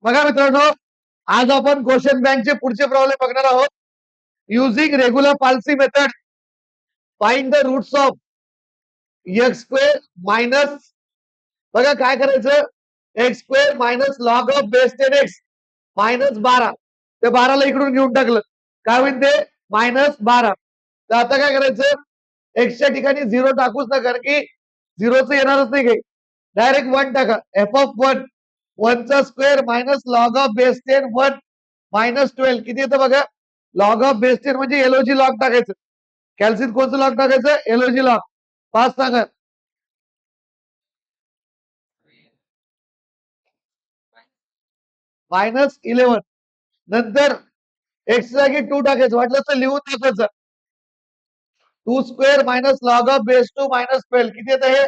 बघा मित्रांनो, आज आपण क्वेश्चन बँकचे पुढचे प्रॉब्लेम बघणार आहोत. Using regular falsi method find the roots of x square minus, बघा काय करायचं, x square minus log of base 10 x minus 12. ते 12ला इकडून घेऊन टाकलं, काय होईल ते -12. तर आता काय करायचं, एक्सच्या ठिकाणी 0 टाकूच ना, कारण की 0च येणारच नाही काही. डायरेक्ट 1 टाका. एफ ऑफ 1 1 चा square minus log of base 10 1 minus 12 किती येतं बघा. लॉग ऑफ बेस 10 म्हणजे एलओजी लॉग टाकायचं. कॅल्सिन कोणतं लॉग टाकायचं, एलओजी लॉग. 5 सांगा. -11. नंतर एक्स जागी 2 टाकायचं, वाटलं तर लिहून टाकायचं. 2 square minus log of base 2 minus 12 किती येतं हे,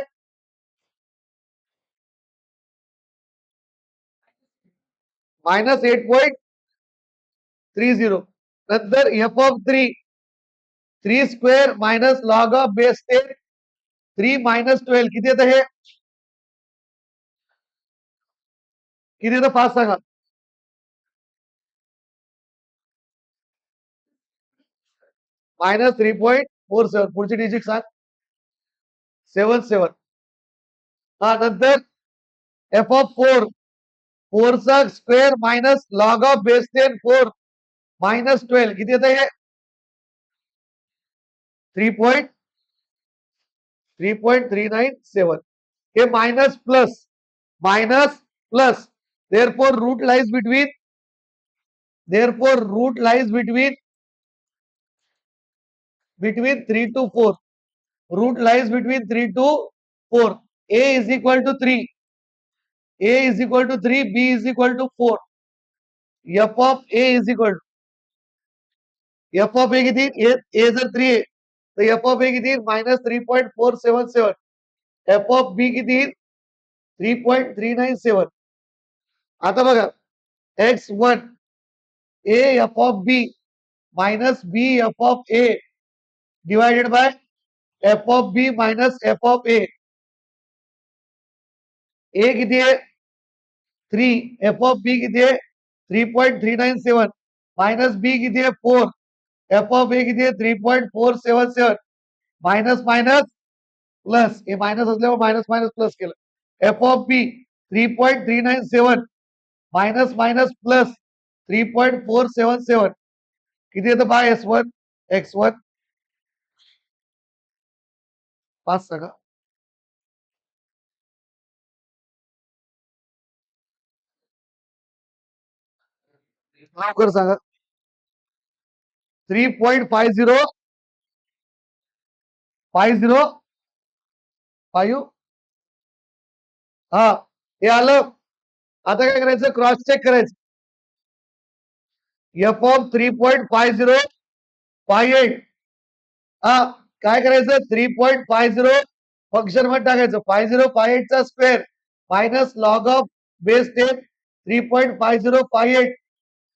-8.30. नंतर F of 3 square minus log of base 10 3 minus 12 किती येतं हे, किती येतं 5 सांगा. -3.47. पुढची डिजिट सांग. 77. हा, नंतर एफ ऑफ 4 चा square minus log of base 10 4 minus 12 किती येतं हे, 3.397. हे minus plus therefore root lies between 3 to 4. Root lies between 3 to 4. A is equal to 3, B is equal to 4. F of A is equal to F of A किती, A जर 3 आहे तर F of A किती, -3.477. F of B किती, 3.397. आता बघा, x1 A F of B minus B F of A divided by F of B minus F of A. A किती आहे 3, F of B किती आहे 3.397 मायनस B किती आहे 4, F of A किती आहे 3.477. मायनस मायनस प्लस, हे minus असल्यावर मायनस मायनस प्लस केलं. F of B 3.397 minus minus plus 3.477 किती येतं बाय S1 x1 5 सांगा. लवकर सांगा. 3.50 हा, हे आलं. आता काय करायचं, क्रॉस चेक करायचं. F of 3.5058. हा, काय करायचं, 3.50 फंक्शन मध्ये टाकायचं. 5058 चा square minus log of base 10 3.5058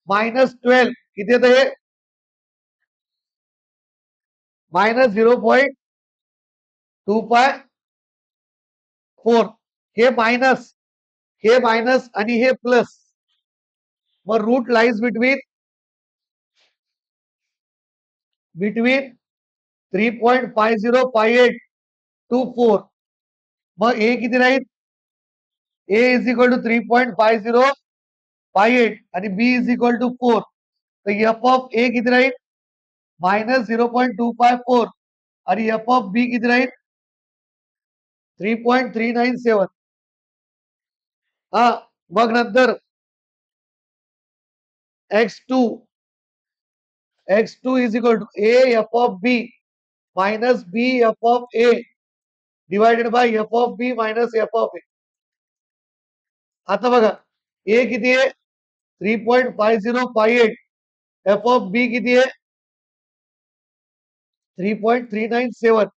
minus 12 किती येतं हे, -0.254. हे मायनस आणि हे प्लस. मग रूट लाईज बिटवीन 3.5058 to 4. मग ए किती राहील, ए इज इक्वल टू 3.5058 आणि बी इज इक्वल टू 4. तर एफ ऑफ ए किती राहील -0.254 आणि एफ ऑफ बी किती राहील 3.397. हा, मग नंतर x2 is equal to a f of b minus b f of a divided by f of b minus f of a. आता बघा, ए किती आहे 3.5058, एफ ऑफ बी किती आहे 3.397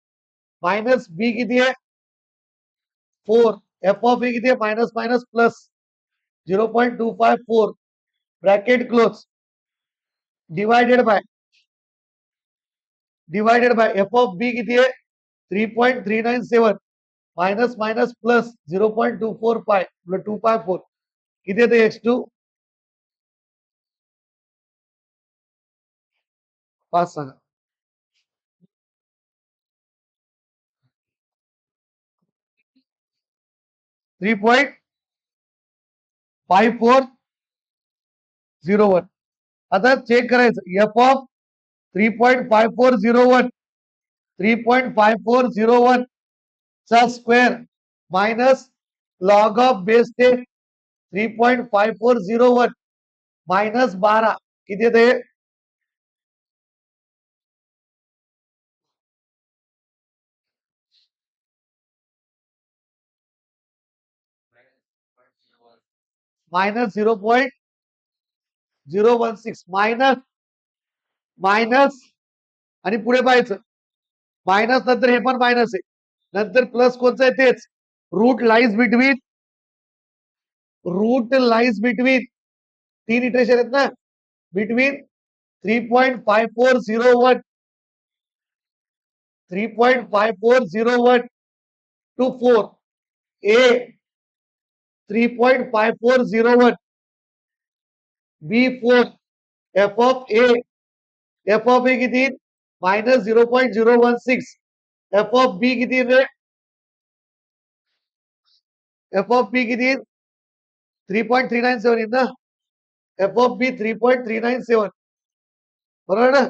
मायनस बी किती आहे 4, एफ ऑफ ए किती आहे minus minus plus 0.254 bracket close divided by f of b किती आहे 3.397 मायनस मायनस प्लस 0.245 किती येते x2 5 सांगा. 3.5401. आता चेक करायचं एफ ऑफ 3.5401 3.5401 चा square minus log of base 10 3.5401 minus 12 किती येते? मायनस 0.016 मायनस मायनस आणि पुढे पाहायचं मायनस नंतर हे पण मायनस आहे नंतर प्लस कोणचं आहे तेच रूट लाईज बिटवीन 3 इटरेशन आहेत ना between 3.5401 3.5401 to 4 A 3.5401 B4 F of A किती मायनस 0.016 F of B किती रे F of B किती 3.397 येईल ना F of B 3.397 बरोबर ना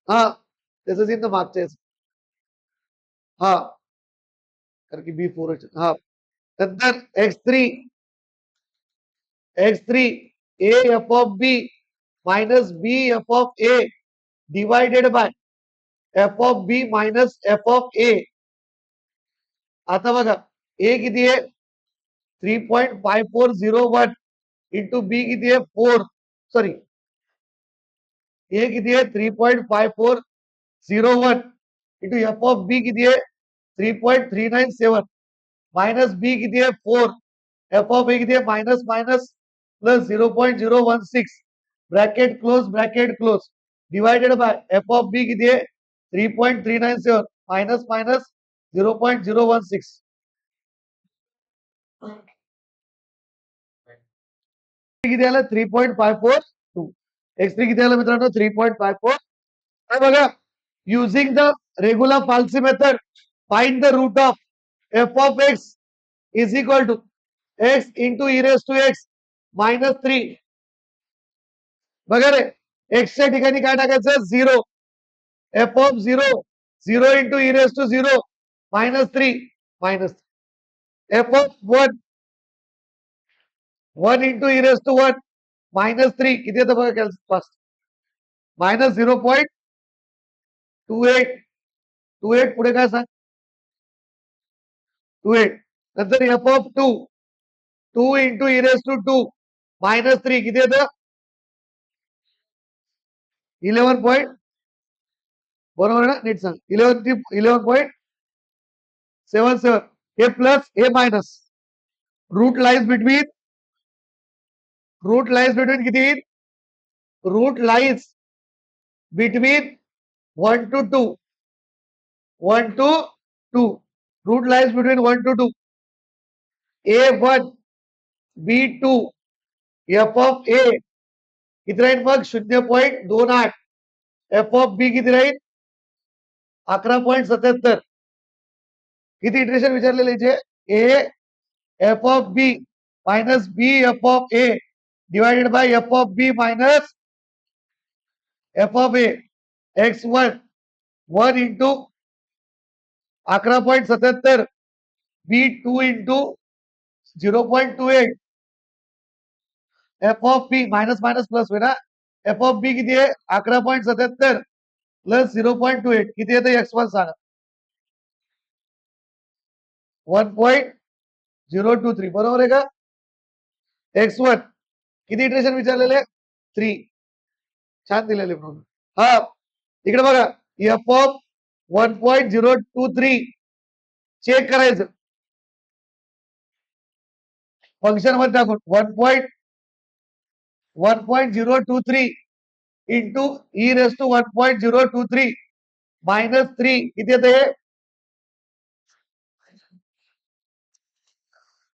हा त्याच येईल ना मागच्या हा कारण की B4 हा नंतर x3 A F of B minus B F of A divided by F of B minus F of A. आता बघा A किती आहे 3.5401 इंटू B किती आहे 4 सॉरी A किती आहे 3.5401 इंटू F of B किती आहे 3.397 मायनस B किती आहे 4 F of A किती आहे minus minus plus 0.016 bracket close divided bye F of B किती आहे 3.397 मायनस मायनस 0.016 किती आलं 3.542 x3 किती आलं मित्रांनो 3.54 बघा using the regular falsi method find the root of f of x is equal to x into e raised to x minus 3 बघा रे x च्या ठिकाणी काय टाकायचं 0 f of 0 into e raised to 0 minus 3 minus f of 1 into e raised to 1 minus 3 किती येतं बघा fast minus 0.28 पुढे काय सांग 28 नंतर f of 2 into e raised to 2 minus 3 किती येतं 11 पॉइंट बरोबर ना नीट सांग 11.77 हे प्लस हे मायनस रूट लाईज बिटवीन किती root lies between 1 to 2 root lies between 1 to 2 A1 B2 F of A किती राहील मग 0.28 F of B किती राहील 11.77 किती इटरेशन विचारलेले जे A F of B minus B F of A divided by F of B minus F of A x1 1 into 11.77 B2 into 0.28 F of B minus minus plus होईल ना F of B किती आहे 11.77 plus 0.28 किती येतं x1 सांगा 1.023 बरोबर आहे का x1 किती इटरेशन विचारलेले 3 छान दिलेले प्रॉब्लेम हा इकडे बघा f of 1.023 चेक करायचं फंक्शन मध्ये टाकून 1.023 into e raise to 1.023 minus 3 किती येते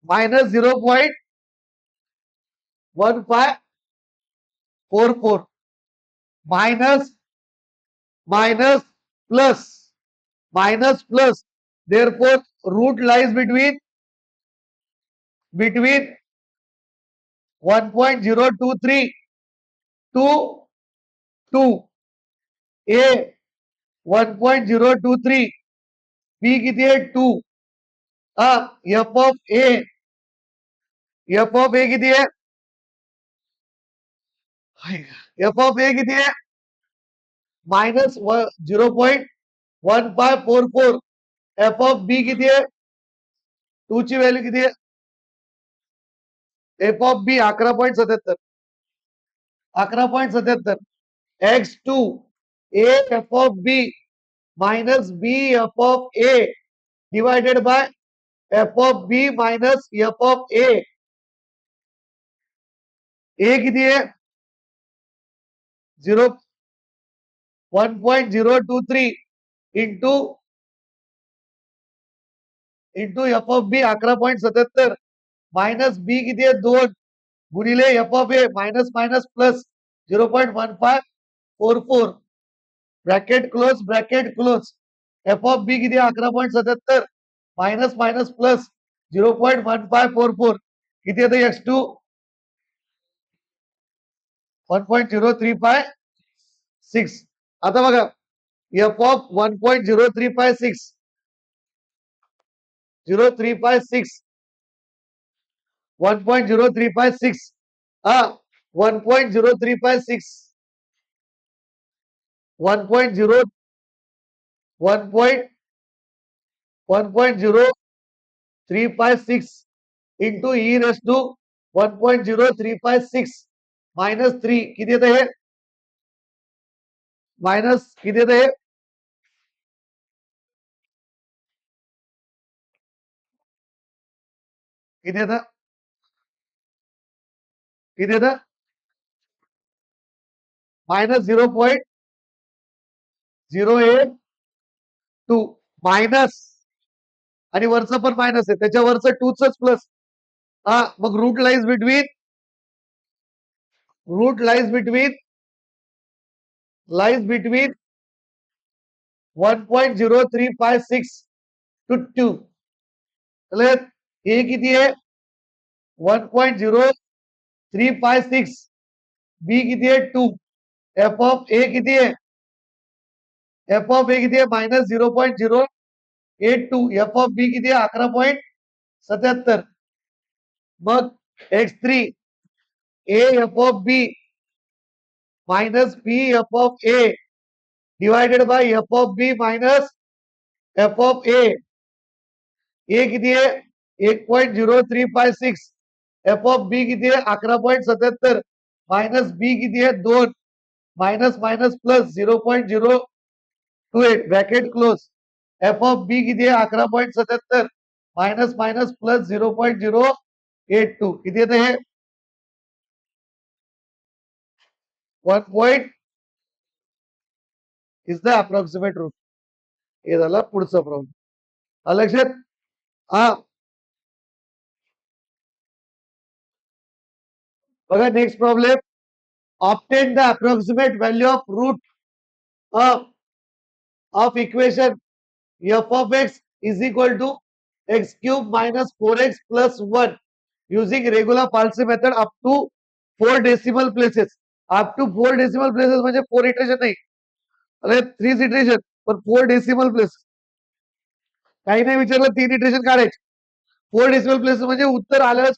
minus 0.1544 minus minus plus. Therefore, root lies between 1.023 to 2. A 1.023, B किती आहे 2. F of A किती आहे F of A किती आहे मायनस 0.1544. F of B किती आहे 2 ची व्हॅल्यू किती आहे F of B 11.77 x2 A F of B minus B F of A divided by F of B minus F of A. A किती आहे 1.023 into F of B 11.77 minus B किती आहे 2 गुणिले F of A minus plus 0.1544 bracket close F of B किती आहे 11.77 minus plus 0.1544 किती येते x2 1.0356. आता बघा F of 1.0356 1.0356 1.0356 1.0356 into e raised to 1.0356 minus 3 किती येतं हे मायनस किती येतं हे किती येतं मायनस 0.082 मायनस आणि वरचं पण मायनस आहे त्याच्या वरचं 2 च प्लस मग रूट लाईज बिटवीन 1.0356 to 2. हे किती आहे 1.0356 बी किती आहे 2 F of A किती आहे मायनस 0.082 F of B किती आहे 11.77 मग x3 A F of B minus B F of A divided by F of B minus F of A किती आहे 1.0356 F of B किती आहे 11.77 मायनस B किती आहे 2 minus plus 0.028 bracket close F of B किती आहे 11.77 minus plus 0.082 किती येतं हे 1. Is the approximate root. हे झालं पुढचा प्रॉब्लेम लक्षात बघा next problem obtain the approximate value of root of equation f of x is equal to x cube minus 4x plus 1 using regular Palsy method up to 4 decimal places. Up to 4 decimal places म्हणजे 4 iteration नाही अरे 3 iteration पण 4 decimal place काही नाही विचारलं 3 iteration काढायचे 4 decimal place म्हणजे उत्तर आल्यास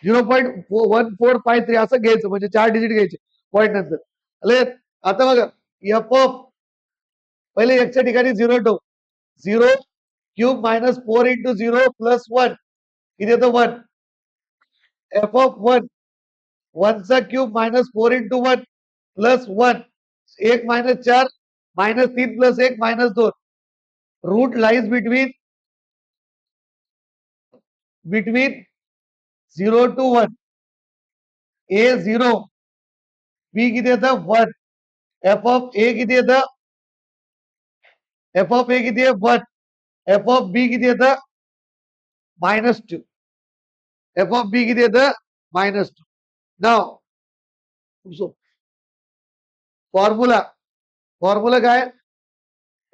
0.1453 असं घ्यायचं म्हणजे 4 डिजिट घ्यायचे पॉईंट नंतर अरे आता बघा एफ ऑफ पहिले एक्सच्या ठिकाणी 0 ठेव 0 क्यूब मायनस 4 इंटू 0 प्लस 1 किती येतं 1 एफ ऑफ 1 1 चा cube minus 4 into 1 plus 1 1 minus 4 minus 3 plus 1 minus 2 root lies between 0 to 1 A 0 B किती येतं 1 F of A किती येतं F of A किती आहे 1 F of B किती येतं -2 F of B किती येतं -2 नाव फॉर्म्युला फॉर्म्युला काय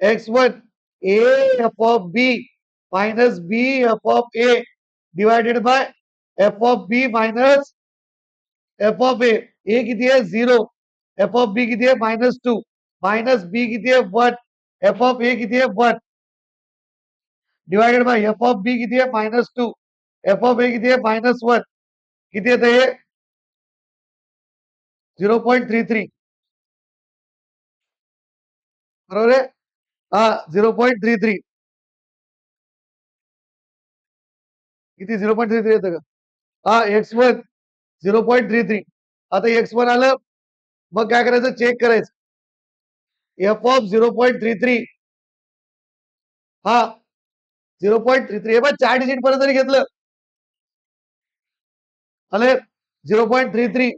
x1 a f of b minus b f of a divided by f of b minus f of a किती आहे 0 f of b किती आहे -2 माइनस b किती आहे 1 f of a किती आहे 1 divided by f of b किती आहे -2 f of a किती आहे -1 किती येतं हे 0.33 बरोबर आहे हा 0.33 किती 0.33 येतं का हा x1 0.33 आता x1 आलं मग काय करायचं चेक करायचं f of 0.33 हा 0.33 हे बघ 4 डिजिट पर्यंत जरी घेतलं आले 0.33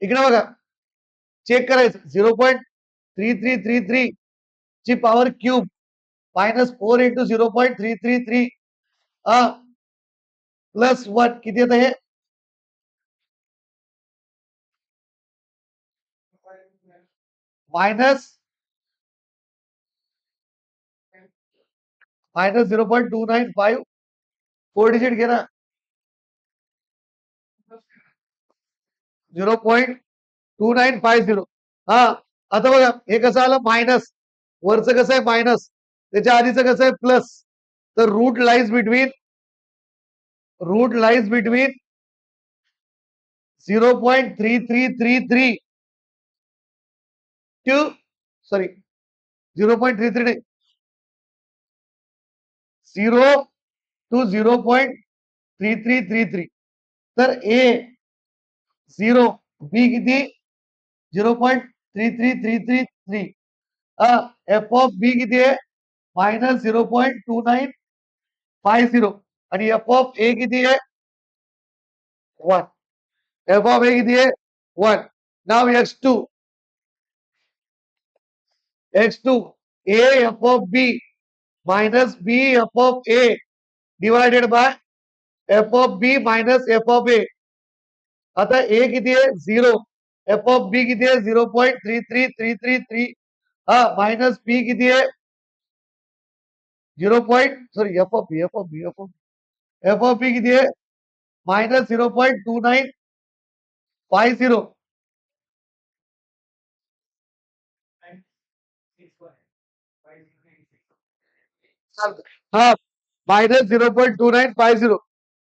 इकडे बघा चेक करायचं 0.3333 ची पॉवर क्यूब -4 इंटू 0.333 प्लस 1 किती येतं हे मायनस 0.295 4 डिजिट घे ना 0.2950 हा आता बघा हे कसं आलं मायनस वरचं कसं आहे मायनस त्याच्या आधीचं कसं आहे प्लस तर root lies between 0.3333 to sorry 0.33 0 to 0.3333 तर ए 0 बी किती 0.33333 एफ ऑफ बी किती आहे -0.2950 आणि एफ ऑफ ए किती आहे 1 एफ ऑफ ए किती आहे 1 नाव x2 a f of b minus b f of a divided by f of b minus f of a आता a किती आहे 0 f of b किती आहे 0.33333 मायनस b किती आहे 0. सॉरी f of b किती आहे -0.2950 हा -0.2950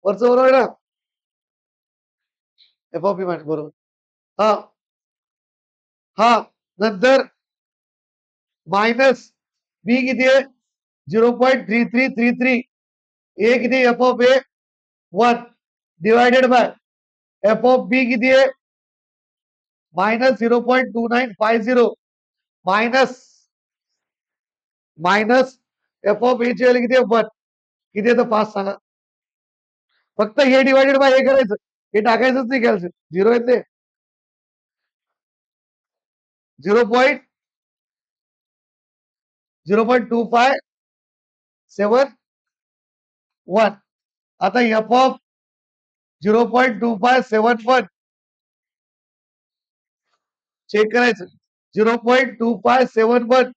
वरचं बरोबर आहे ना एफ ऑफ बी मायनस बरोबर हा हा नंतर मायनस बी किती आहे 0.3333 ए किती f of a 1 divided by f of b किती आहे -0.2950 मायनस एफ ऑफ ए ची व्हॅल्यू किती आहे 1 किती येतं 5 सांगा फक्त हे डिवायडेड बाय हे करायचं हे टाकायचंच नाही कॅल्शियम 0 येते 0.2571 आता एफ ऑफ 0.2571 चेक करायचं 0.2571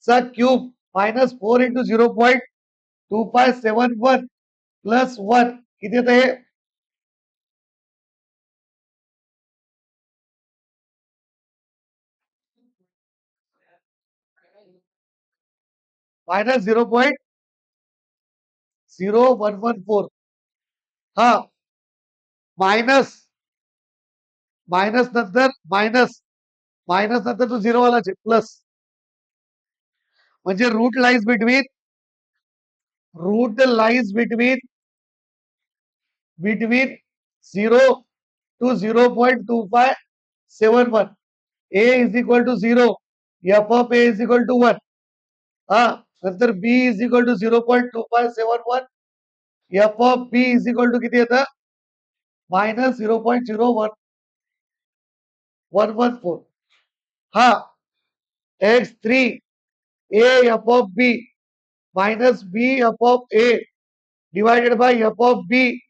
चा क्यूब -4 इंटू 0.2571 प्लस 1 किती येतं हे -0.0114 हा मायनस नंतर मायनस नंतर तो 0 वाला प्लस म्हणजे route lies between 0 to 0.2571 a is equal to 0 f of a is equal to 1 नंतर b is equal to 0.2571 f of b is equal to किती येतं -0.01114 हा x3 a f of b minus b f of a divided by f of b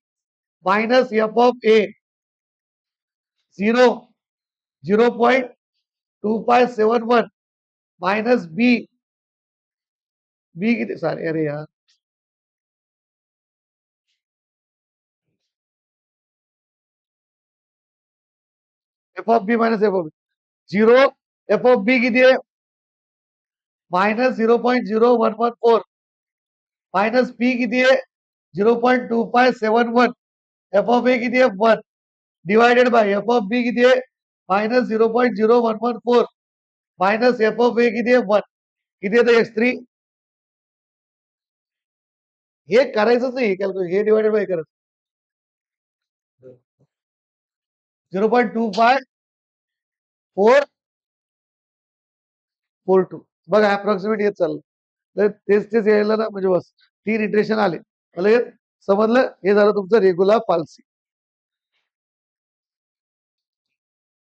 minus f of a 0 2571 minus b b किती sorry अरे यार f of b minus f of zero f of b किती आहे minus 0.0114 minus P किती आहे 0.2571 F of a किती आहे 1 divided by f of b किती आहे minus 0.0114 minus f of a किती आहे 1 किती येतं x3 हे करायचंच नाही कॅल्क्युलेशन हे डिवायडेड बाय करायचं 0.25442 बघा अप्रॉक्सिमेट येत चाललं तर तेच यायला ना म्हणजे बस 3 इटरेशन आले मला हे समजलं हे झालं तुमचं रेग्युलर पाल्सी